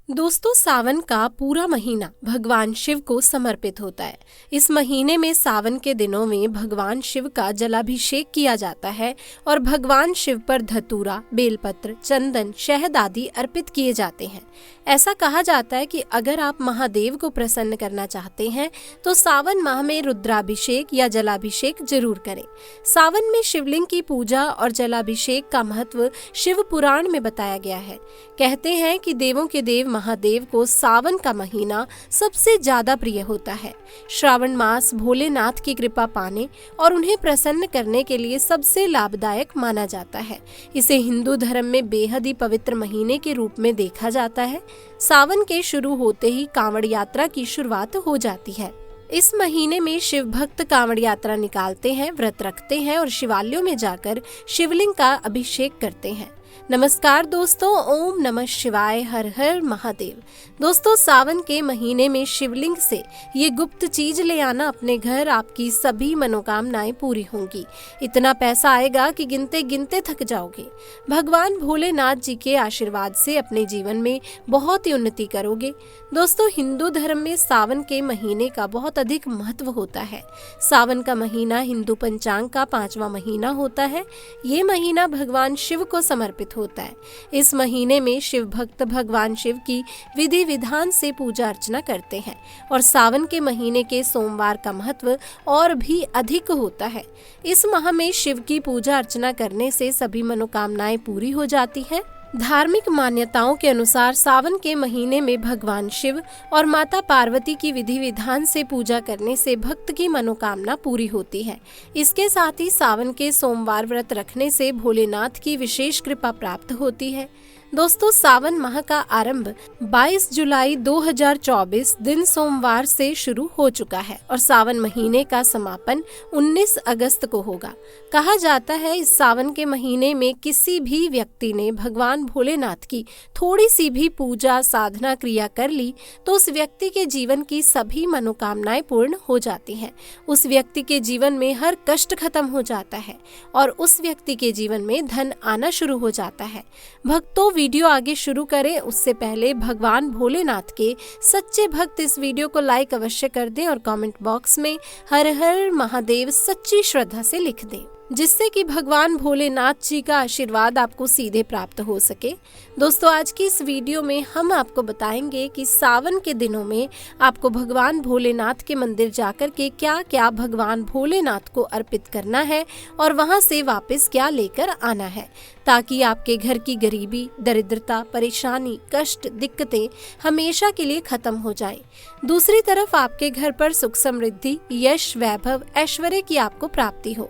दोस्तों, सावन का पूरा महीना भगवान शिव को समर्पित होता है। इस महीने में सावन के दिनों में भगवान शिव का जलाभिषेक किया जाता है और भगवान शिव पर धतूरा, बेलपत्र, चंदन, शहद आदि अर्पित किए जाते हैं। ऐसा कहा जाता है कि अगर आप महादेव को प्रसन्न करना चाहते हैं तो सावन माह में रुद्राभिषेक या जलाभिषेक जरूर करें। सावन में शिवलिंग की पूजा और जलाभिषेक का महत्व शिव पुराण में बताया गया है। कहते हैं कि देवों के देव महादेव को सावन का महीना सबसे ज्यादा प्रिय होता है। श्रावण मास भोलेनाथ की कृपा पाने और उन्हें प्रसन्न करने के लिए सबसे लाभदायक माना जाता है। इसे हिंदू धर्म में बेहद ही पवित्र महीने के रूप में देखा जाता है। सावन के शुरू होते ही कांवड़ यात्रा की शुरुआत हो जाती है। इस महीने में शिव भक्त कांवड़ यात्रा निकालते हैं, व्रत रखते हैं और शिवालयों में जाकर शिवलिंग का अभिषेक करते हैं। नमस्कार दोस्तों, ओम नमः शिवाय, हर हर महादेव। दोस्तों, सावन के महीने में शिवलिंग से ये गुप्त चीज ले आना अपने घर, आपकी सभी मनोकामनाएं पूरी होंगी। इतना पैसा आएगा कि गिनते गिनते थक जाओगे। भगवान भोलेनाथ जी के आशीर्वाद से अपने जीवन में बहुत ही उन्नति करोगे। दोस्तों, हिंदू धर्म में सावन के महीने का बहुत अधिक महत्व होता है। सावन का महीना हिंदू पंचांग का 5वां महीना होता है। ये महीना भगवान शिव को समर्पित होता है। इस महीने में शिव भक्त भगवान शिव की विधि विधान से पूजा अर्चना करते हैं और सावन के महीने के सोमवार का महत्व और भी अधिक होता है। इस माह में शिव की पूजा अर्चना करने से सभी मनोकामनाएं पूरी हो जाती हैं। धार्मिक मान्यताओं के अनुसार सावन के महीने में भगवान शिव और माता पार्वती की विधि विधान से पूजा करने से भक्त की मनोकामना पूरी होती है। इसके साथ ही सावन के सोमवार व्रत रखने से भोलेनाथ की विशेष कृपा प्राप्त होती है। दोस्तों, सावन माह का आरंभ 22 जुलाई 2024 दिन सोमवार से शुरू हो चुका है और सावन महीने का समापन 19 अगस्त को होगा। कहा जाता है इस सावन के महीने में किसी भी व्यक्ति ने भगवान भोलेनाथ की थोड़ी सी भी पूजा साधना क्रिया कर ली तो उस व्यक्ति के जीवन की सभी मनोकामनाएं पूर्ण हो जाती हैं। उस व्यक्ति के जीवन में हर कष्ट खत्म हो जाता है और उस व्यक्ति के जीवन में धन आना शुरू हो जाता है। भक्तों, वीडियो आगे शुरू करें उससे पहले भगवान भोलेनाथ के सच्चे भक्त इस वीडियो को लाइक अवश्य कर दें और कमेंट बॉक्स में हर हर महादेव सच्ची श्रद्धा से लिख दें, जिससे कि भगवान भोलेनाथ जी का आशीर्वाद आपको सीधे प्राप्त हो सके। दोस्तों, आज की इस वीडियो में हम आपको बताएंगे कि सावन के दिनों में आपको भगवान भोलेनाथ के मंदिर जाकर के क्या क्या भगवान भोलेनाथ को अर्पित करना है और वहां से वापस क्या लेकर आना है, ताकि आपके घर की गरीबी, दरिद्रता, परेशानी, कष्ट, दिक्कतें हमेशा के लिए खत्म हो जाएं। दूसरी तरफ आपके घर पर सुख समृद्धि, यश, वैभव, ऐश्वर्य की आपको प्राप्ति हो।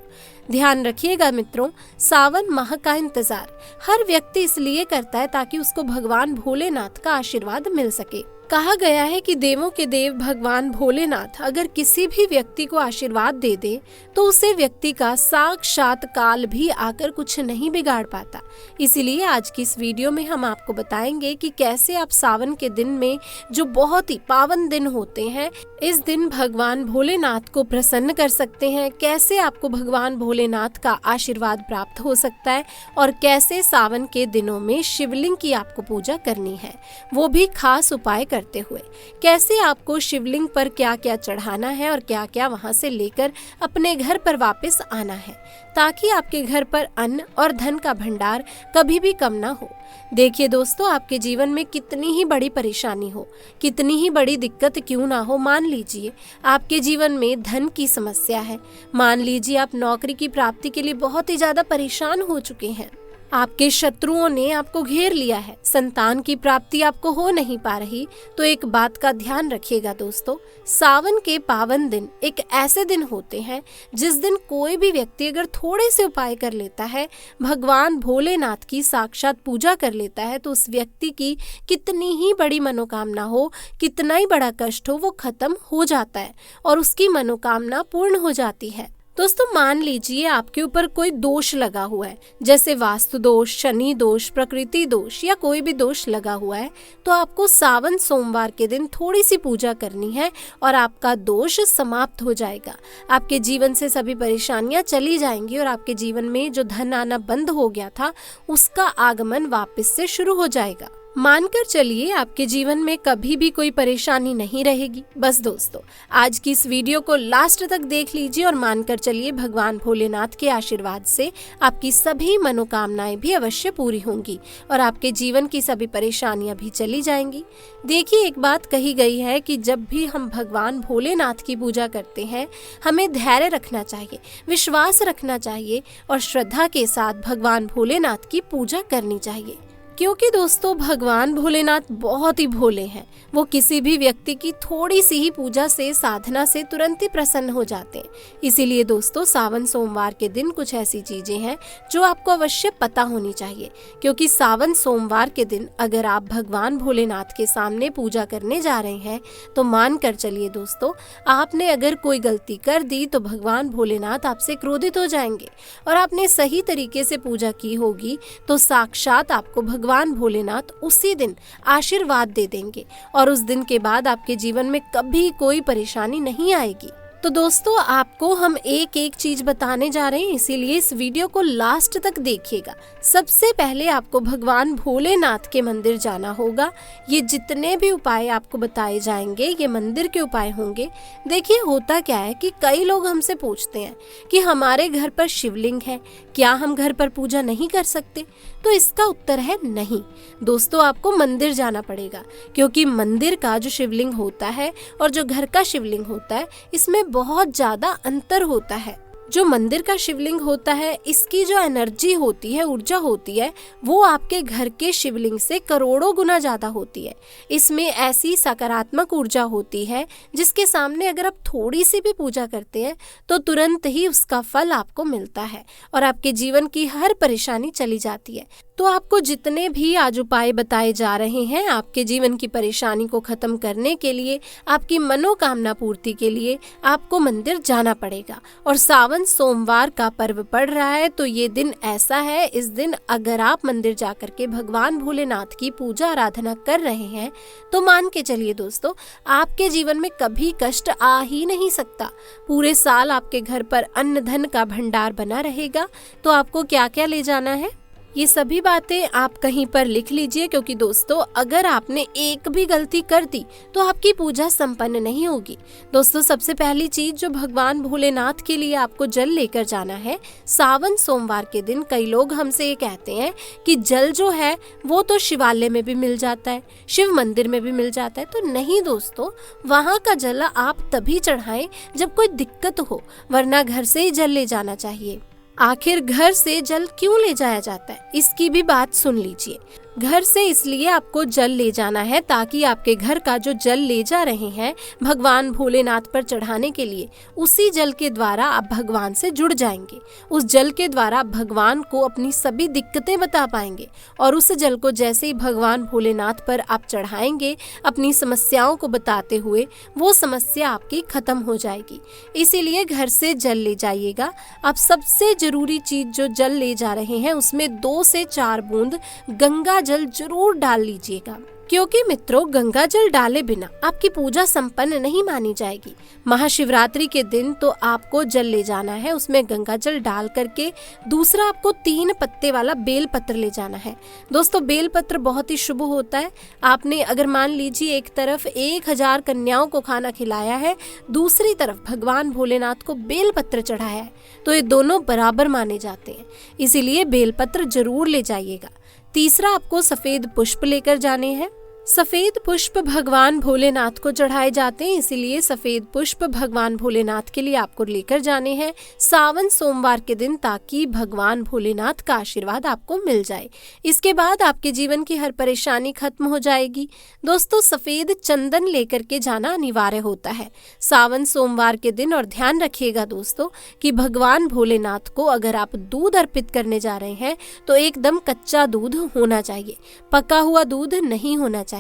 ध्यान रखिएगा मित्रों, सावन माह का इंतजार हर व्यक्ति इसलिए करता है ताकि उसको भगवान भोलेनाथ का आशीर्वाद मिल सके। कहा गया है कि देवों के देव भगवान भोलेनाथ अगर किसी भी व्यक्ति को आशीर्वाद दे दे तो उसे व्यक्ति का साक्षात काल भी आकर कुछ नहीं बिगाड़ पाता। इसीलिए आज की इस वीडियो में हम आपको बताएंगे कि कैसे आप सावन के दिन में, जो बहुत ही पावन दिन होते हैं, इस दिन भगवान भोलेनाथ को प्रसन्न कर सकते हैं, कैसे आपको भगवान भोलेनाथ का आशीर्वाद प्राप्त हो सकता है और कैसे सावन के दिनों में शिवलिंग की आपको पूजा करनी है, वो भी खास उपाय करते हुए। कैसे आपको शिवलिंग पर क्या क्या चढ़ाना है और क्या क्या वहां से लेकर अपने घर पर वापस आना है, ताकि आपके घर पर अन्न और धन का भंडार कभी भी कम ना हो। देखिए दोस्तों, आपके जीवन में कितनी ही बड़ी परेशानी हो, कितनी ही बड़ी दिक्कत क्यों ना हो, मान लीजिए आपके जीवन में धन की समस्या है, मान लीजिए आप नौकरी की प्राप्ति के लिए बहुत ही ज्यादा परेशान हो चुके हैं, आपके शत्रुओं ने आपको घेर लिया है, संतान की प्राप्ति आपको हो नहीं पा रही, तो एक बात का ध्यान रखिएगा दोस्तों, सावन के पावन दिन एक ऐसे दिन होते हैं जिस दिन कोई भी व्यक्ति अगर थोड़े से उपाय कर लेता है, भगवान भोलेनाथ की साक्षात पूजा कर लेता है, तो उस व्यक्ति की कितनी ही बड़ी मनोकामना हो, कितना ही बड़ा कष्ट हो, वो खत्म हो जाता है और उसकी मनोकामना पूर्ण हो जाती है। दोस्तों, मान लीजिए आपके ऊपर कोई दोष लगा हुआ है, जैसे वास्तु दोष, शनि दोष, प्रकृति दोष या कोई भी दोष लगा हुआ है, तो आपको सावन सोमवार के दिन थोड़ी सी पूजा करनी है और आपका दोष समाप्त हो जाएगा। आपके जीवन से सभी परेशानियां चली जाएंगी और आपके जीवन में जो धन आना बंद हो गया था उसका आगमन वापस से शुरू हो जाएगा। मानकर चलिए आपके जीवन में कभी भी कोई परेशानी नहीं रहेगी। बस दोस्तों, आज की इस वीडियो को लास्ट तक देख लीजिए और मानकर चलिए भगवान भोलेनाथ के आशीर्वाद से आपकी सभी मनोकामनाएं भी अवश्य पूरी होंगी और आपके जीवन की सभी परेशानियां भी चली जाएंगी। देखिए, एक बात कही गई है कि जब भी हम भगवान भोलेनाथ की पूजा करते हैं, हमें धैर्य रखना चाहिए, विश्वास रखना चाहिए और श्रद्धा के साथ भगवान भोलेनाथ की पूजा करनी चाहिए। क्योंकि दोस्तों, भगवान भोलेनाथ बहुत ही भोले हैं। वो किसी भी व्यक्ति की थोड़ी सी ही पूजा से, साधना से तुरंत ही प्रसन्न हो जाते हैं। इसीलिए दोस्तों, सावन सोमवार के दिन कुछ ऐसी चीजें हैं जो आपको अवश्य पता होनी चाहिए। क्योंकि सावन सोमवार के दिन अगर आप भगवान भोलेनाथ के सामने पूजा करने जा रहे हैं तो मान कर चलिए दोस्तों, आपने अगर कोई गलती कर दी तो भगवान भोलेनाथ आपसे क्रोधित हो जाएंगे। और आपने सही तरीके से पूजा की होगी तो साक्षात आपको भगवान भोलेनाथ उसी दिन आशीर्वाद दे देंगे और उस दिन के बाद आपके जीवन में कभी कोई परेशानी नहीं आएगी। तो दोस्तों, आपको हम एक एक चीज बताने जा रहे हैं, इसीलिए इस वीडियो को लास्ट तक देखिएगा। सबसे पहले आपको भगवान भोलेनाथ के मंदिर जाना होगा। ये जितने भी उपाय आपको बताए जाएंगे ये मंदिर के उपाय होंगे। देखिए, होता क्या है कि कई लोग हमसे पूछते हैं कि हमारे घर पर शिवलिंग है, क्या हम घर पर पूजा नहीं कर सकते? तो इसका उत्तर है नहीं। दोस्तों, आपको मंदिर जाना पड़ेगा, क्योंकि मंदिर का जो शिवलिंग होता है और जो घर का शिवलिंग होता है, इसमें बहुत ज्यादा अंतर होता है। जो मंदिर का शिवलिंग होता है, इसकी जो एनर्जी होती है, ऊर्जा होती है, वो आपके घर के शिवलिंग से करोड़ों गुना ज्यादा होती है। इसमें ऐसी सकारात्मक ऊर्जा होती है जिसके सामने अगर आप थोड़ी सी भी पूजा करते हैं तो तुरंत ही उसका फल आपको मिलता है और आपके जीवन की हर परेशानी चली जाती है। तो आपको जितने भी आज उपाय बताए जा रहे हैं आपके जीवन की परेशानी को खत्म करने के लिए, आपकी मनोकामना पूर्ति के लिए आपको मंदिर जाना पड़ेगा। और सावन सोमवार का पर्व पड़ रहा है तो ये दिन ऐसा है, इस दिन अगर आप मंदिर जाकर के भगवान भोलेनाथ की पूजा आराधना कर रहे हैं तो मान के चलिए दोस्तों, आपके जीवन में कभी कष्ट आ ही नहीं सकता। पूरे साल आपके घर पर अन्न धन का भंडार बना रहेगा। तो आपको क्या क्या ले जाना है, ये सभी बातें आप कहीं पर लिख लीजिए, क्योंकि दोस्तों, अगर आपने एक भी गलती कर दी तो आपकी पूजा संपन्न नहीं होगी। दोस्तों, सबसे पहली चीज जो भगवान भोलेनाथ के लिए आपको जल लेकर जाना है, सावन सोमवार के दिन कई लोग हमसे ये कहते हैं कि जल जो है वो तो शिवालय में भी मिल जाता है, शिव मंदिर में भी मिल जाता है। तो नहीं दोस्तों, वहाँ का जल आप तभी चढ़ाएं जब कोई दिक्कत हो, वरना घर से ही जल ले जाना चाहिए। आखिर घर से जल क्यों ले जाया जाता है, इसकी भी बात सुन लीजिए। घर से इसलिए आपको जल ले जाना है ताकि आपके घर का जो जल ले जा रहे हैं भगवान भोलेनाथ पर चढ़ाने के लिए, उसी जल के द्वारा आप भगवान से जुड़ जाएंगे। उस जल के द्वारा आप भगवान को अपनी सभी दिक्कतें बता पाएंगे और उस जल को जैसे ही भगवान भोलेनाथ पर आप चढ़ाएंगे अपनी समस्याओं को बताते हुए, वो समस्या आपकी खत्म हो जाएगी। इसीलिए घर से जल ले जाइएगा। आप सबसे जरूरी चीज जो जल ले जा रहे हैं उसमें 2 से 4 बूंद गंगा जल जरूर डाल लीजिएगा, क्योंकि मित्रों, गंगा जल डाले बिना आपकी पूजा संपन्न नहीं मानी जाएगी। महाशिवरात्रि के दिन तो आपको जल ले जाना है, उसमें गंगा जल डाल करके। दूसरा, आपको 3 पत्ते वाला बेल पत्र ले जाना है। दोस्तों, बेल पत्र बहुत ही शुभ होता है। आपने अगर मान लीजिए एक तरफ 1000 कन्याओं को खाना खिलाया है, दूसरी तरफ भगवान भोलेनाथ को बेल पत्र चढ़ाया है, तो ये दोनों बराबर माने जाते हैं। इसीलिए बेल पत्र जरूर ले जाइएगा। तीसरा, आपको सफेद पुष्प लेकर जाने हैं। सफेद पुष्प भगवान भोलेनाथ को चढ़ाए जाते हैं, इसीलिए सफेद पुष्प भगवान भोलेनाथ के लिए आपको लेकर जाने हैं सावन सोमवार के दिन, ताकि भगवान भोलेनाथ का आशीर्वाद आपको मिल जाए। इसके बाद आपके जीवन की हर परेशानी खत्म हो जाएगी। दोस्तों, सफेद चंदन लेकर के जाना अनिवार्य होता है सावन सोमवार के दिन। और ध्यान रखिएगा दोस्तों कि भगवान भोलेनाथ को अगर आप दूध अर्पित करने जा रहे हैं तो एकदम कच्चा दूध होना चाहिए, पका हुआ दूध नहीं होना चाहिए।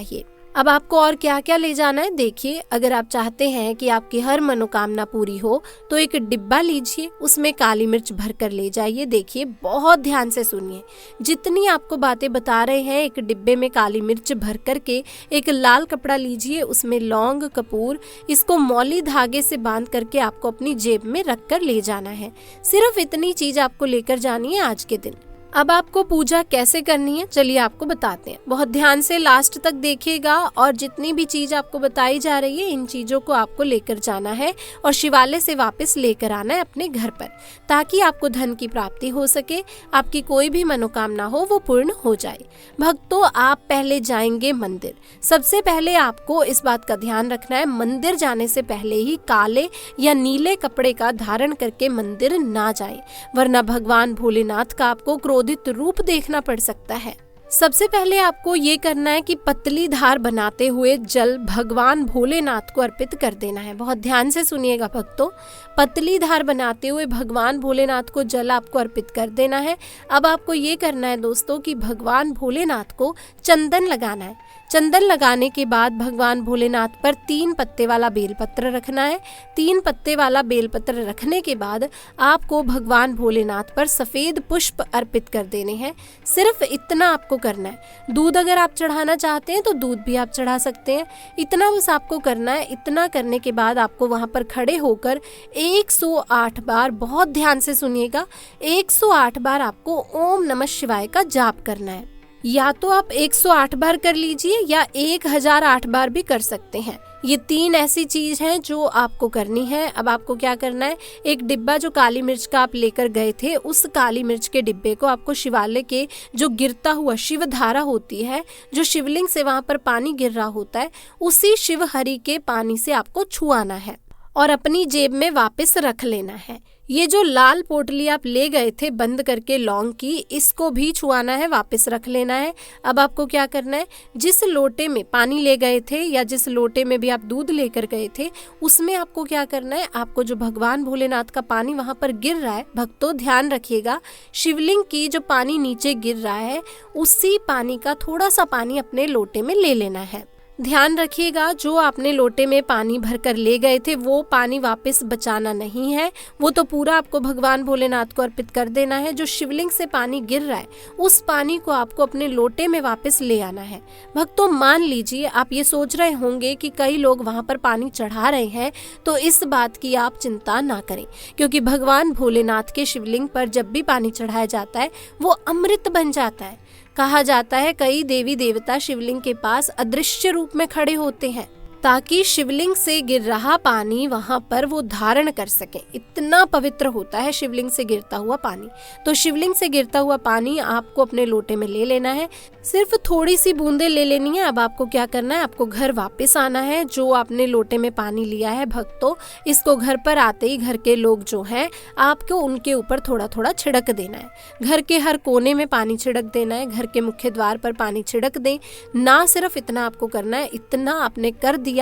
अब आपको और क्या क्या ले जाना है, देखिए, अगर आप चाहते हैं कि आपकी हर मनोकामना पूरी हो तो एक डिब्बा लीजिए, उसमें काली मिर्च भर कर ले जाइए। देखिए, बहुत ध्यान से सुनिए, जितनी आपको बातें बता रहे हैं, एक डिब्बे में काली मिर्च भर करके एक लाल कपड़ा लीजिए, उसमें लौंग, कपूर, इसको मौली धागे से बांध करके आपको अपनी जेब में रख कर ले जाना है। सिर्फ इतनी चीज आपको लेकर जानी है आज के दिन। अब आपको पूजा कैसे करनी है, चलिए आपको बताते हैं। बहुत ध्यान से लास्ट तक देखिएगा और जितनी भी चीज आपको बताई जा रही है इन चीजों को आपको लेकर जाना है और शिवालय से वापस लेकर आना है अपने घर पर, ताकि आपको धन की प्राप्ति हो सके, आपकी कोई भी मनोकामना हो वो पूर्ण हो जाए। भक्तों, आप पहले जाएंगे मंदिर। सबसे पहले आपको इस बात का ध्यान रखना है, मंदिर जाने से पहले ही काले या नीले कपड़े का धारण करके मंदिर ना जाए, वरना भगवान भोलेनाथ का आपको क्रोधित रूप देखना पड़ सकता है। सबसे पहले आपको ये करना है कि पतली धार बनाते हुए जल भगवान भोलेनाथ को अर्पित कर देना है। बहुत ध्यान से सुनिएगा भक्तों, पतली धार बनाते हुए भगवान भोलेनाथ को जल आपको अर्पित कर देना है। अब आपको ये करना है दोस्तों कि भगवान भोलेनाथ को चंदन लगाना है। चंदन लगाने के बाद भगवान भोलेनाथ पर 3 पत्ते वाला बेलपत्र रखना है। 3 पत्ते वाला बेलपत्र रखने के बाद आपको भगवान भोलेनाथ पर सफेद पुष्प अर्पित कर देने हैं। सिर्फ इतना आपको करना है। दूध अगर आप चढ़ाना चाहते हैं तो दूध भी आप चढ़ा सकते हैं। इतना बस आपको करना है। इतना करने के बाद आपको वहां पर खड़े होकर 108 बार, बहुत ध्यान से सुनिएगा, 108 बार आपको ओम नमः शिवाय का जाप करना है। या तो आप 108 बार कर लीजिए या 1008 बार भी कर सकते हैं। ये 3 ऐसी चीज हैं जो आपको करनी है। अब आपको क्या करना है, एक डिब्बा जो काली मिर्च का आप लेकर गए थे, उस काली मिर्च के डिब्बे को आपको शिवालय के जो गिरता हुआ शिव धारा होती है, जो शिवलिंग से वहां पर पानी गिर रहा होता है, उसी शिव हरि के पानी से आपको छुआना है और अपनी जेब में वापस रख लेना है। ये जो लाल पोटली आप ले गए थे बंद करके लौंग की, इसको भी छुआना है, वापस रख लेना है। अब आपको क्या करना है, जिस लोटे में पानी ले गए थे या जिस लोटे में भी आप दूध लेकर गए थे, उसमें आपको क्या करना है, आपको जो भगवान भोलेनाथ का पानी वहां पर गिर रहा है, भक्तों ध्यान रखिएगा, शिवलिंग की जो पानी नीचे गिर रहा है उसी पानी का थोड़ा सा पानी अपने लोटे में ले लेना है। ध्यान रखिएगा, जो आपने लोटे में पानी भरकर ले गए थे वो पानी वापस बचाना नहीं है, वो तो पूरा आपको भगवान भोलेनाथ को अर्पित कर देना है। जो शिवलिंग से पानी गिर रहा है उस पानी को आपको अपने लोटे में वापस ले आना है। भक्तों, मान लीजिए आप ये सोच रहे होंगे कि कई लोग वहां पर पानी चढ़ा रहे हैं, तो इस बात की आप चिंता ना करें, क्योंकि भगवान भोलेनाथ के शिवलिंग पर जब भी पानी चढ़ाया जाता है वो अमृत बन जाता है। कहा जाता है कई देवी देवता शिवलिंग के पास अदृश्य रूप में खड़े होते हैं ताकि शिवलिंग से गिर रहा पानी वहां पर वो धारण कर सके। इतना पवित्र होता है शिवलिंग से गिरता हुआ पानी। तो शिवलिंग से गिरता हुआ पानी आपको अपने लोटे में ले लेना है, सिर्फ थोड़ी सी बूंदे ले लेनी है। अब आपको क्या करना है, आपको घर वापस आना है। जो आपने लोटे में पानी लिया है भक्तों, इसको घर पर आते ही घर के लोग जो हैं आपको उनके ऊपर थोड़ा थोड़ा छिड़क देना है। घर के हर कोने में पानी छिड़क देना है, घर के मुख्य द्वार पर पानी छिड़क दें। ना सिर्फ इतना आपको करना है, इतना आपने कर दिया।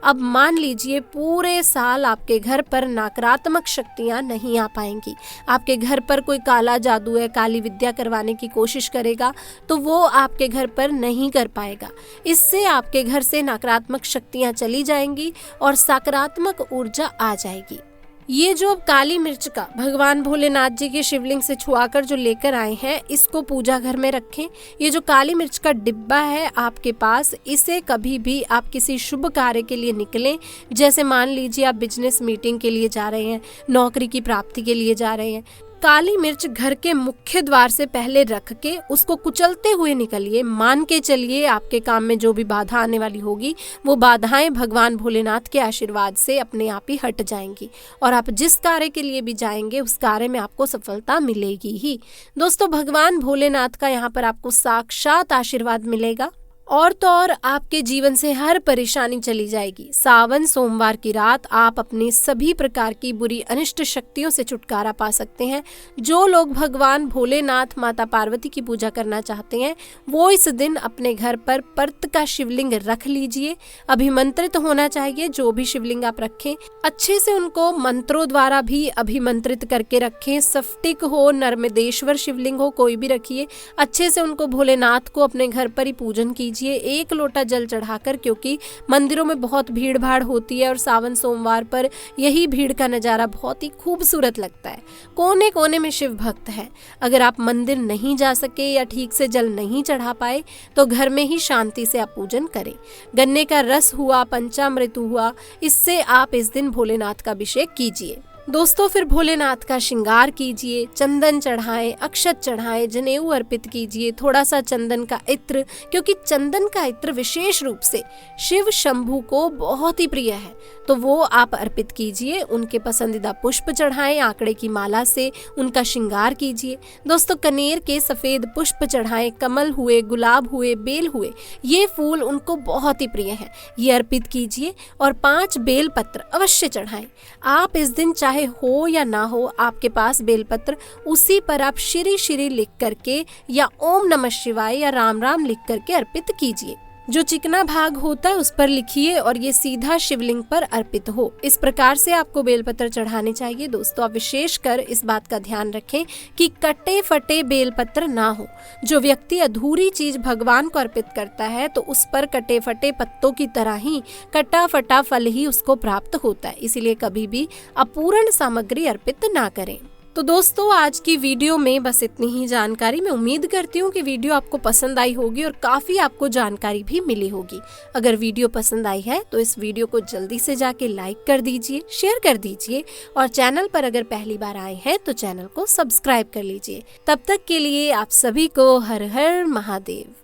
अब मान लीजिए पूरे साल आपके घर पर नकारात्मक शक्तियां नहीं आ पाएंगी। आपके घर पर कोई काला जादू है, काली विद्या करवाने की कोशिश करेगा तो वो आपके घर पर नहीं कर पाएगा। इससे आपके घर से नकारात्मक शक्तियां चली जाएंगी और सकारात्मक ऊर्जा आ जाएगी। ये जो अब काली मिर्च का भगवान भोलेनाथ जी के शिवलिंग से छुआकर जो लेकर आए हैं, इसको पूजा घर में रखें। ये जो काली मिर्च का डिब्बा है आपके पास, इसे कभी भी आप किसी शुभ कार्य के लिए निकलें, जैसे मान लीजिए आप बिजनेस मीटिंग के लिए जा रहे हैं, नौकरी की प्राप्ति के लिए जा रहे हैं, काली मिर्च घर के मुख्य द्वार से पहले रख के उसको कुचलते हुए निकलिए। मान के चलिए आपके काम में जो भी बाधा आने वाली होगी वो बाधाएं भगवान भोलेनाथ के आशीर्वाद से अपने आप ही हट जाएंगी और आप जिस कार्य के लिए भी जाएंगे उस कार्य में आपको सफलता मिलेगी ही। दोस्तों, भगवान भोलेनाथ का यहाँ पर आपको साक्षात आशीर्वाद मिलेगा और तो और आपके जीवन से हर परेशानी चली जाएगी। सावन सोमवार की रात आप अपनी सभी प्रकार की बुरी अनिष्ट शक्तियों से छुटकारा पा सकते हैं। जो लोग भगवान भोलेनाथ माता पार्वती की पूजा करना चाहते हैं वो इस दिन अपने घर पर पर्त का शिवलिंग रख लीजिए। अभिमंत्रित होना चाहिए। जो भी शिवलिंग आप रखें अच्छे से उनको मंत्रों द्वारा भी अभिमंत्रित करके रखें। स्फटिक हो, नर्मदेश्वर शिवलिंग हो, कोई भी रखिए। अच्छे से उनको भोलेनाथ को अपने घर पर ही पूजन कीजिए, 1 लोटा जल चढ़ाकर, क्योंकि मंदिरों में बहुत भीड़ भाड़ होती है और सावन सोमवार पर यही भीड़ का नजारा बहुत ही खूबसूरत लगता है। कोने कोने में शिव भक्त है। अगर आप मंदिर नहीं जा सके या ठीक से जल नहीं चढ़ा पाए तो घर में ही शांति से आप पूजन करें। गन्ने का रस हुआ, पंचामृत हुआ, इससे आप इस दिन भोलेनाथ का अभिषेक कीजिए। दोस्तों फिर भोलेनाथ का श्रृंगार कीजिए, चंदन चढ़ाएं, अक्षत चढ़ाएं, जनेऊ अर्पित कीजिए, थोड़ा सा चंदन का इत्र, क्योंकि चंदन का इत्र विशेष रूप से शिव शंभू को बहुत ही प्रिय है, तो वो आप अर्पित कीजिए। उनके पसंदीदा पुष्प चढ़ाएं, आंकड़े की माला से उनका श्रृंगार कीजिए। दोस्तों कनेर के सफेद पुष्प चढ़ाएं, कमल हुए, गुलाब हुए, बेल हुए, ये फूल उनको बहुत ही प्रिय है, ये अर्पित कीजिए। और 5 बेलपत्र अवश्य चढ़ाएं। आप इस दिन चाहे हो या ना हो आपके पास बेलपत्र, उसी पर आप श्री श्री लिख करके या ओम नमः शिवाय या राम राम लिख करके अर्पित कीजिए। जो चिकना भाग होता है उस पर लिखिए और ये सीधा शिवलिंग पर अर्पित हो। इस प्रकार से आपको बेलपत्र चढ़ाने चाहिए। दोस्तों आप विशेष कर इस बात का ध्यान रखें कि कटे फटे बेलपत्र ना हो। जो व्यक्ति अधूरी चीज भगवान को अर्पित करता है तो उस पर कटे फटे पत्तों की तरह ही कटा फटा फल ही उसको प्राप्त होता है, इसीलिए कभी भी अपूर्ण सामग्री अर्पित ना करें। तो दोस्तों आज की वीडियो में बस इतनी ही जानकारी। मैं उम्मीद करती हूँ कि वीडियो आपको पसंद आई होगी और काफ़ी आपको जानकारी भी मिली होगी। अगर वीडियो पसंद आई है तो इस वीडियो को जल्दी से जाके लाइक कर दीजिए, शेयर कर दीजिए और चैनल पर अगर पहली बार आए हैं तो चैनल को सब्सक्राइब कर लीजिए। तब तक के लिए आप सभी को हर हर महादेव।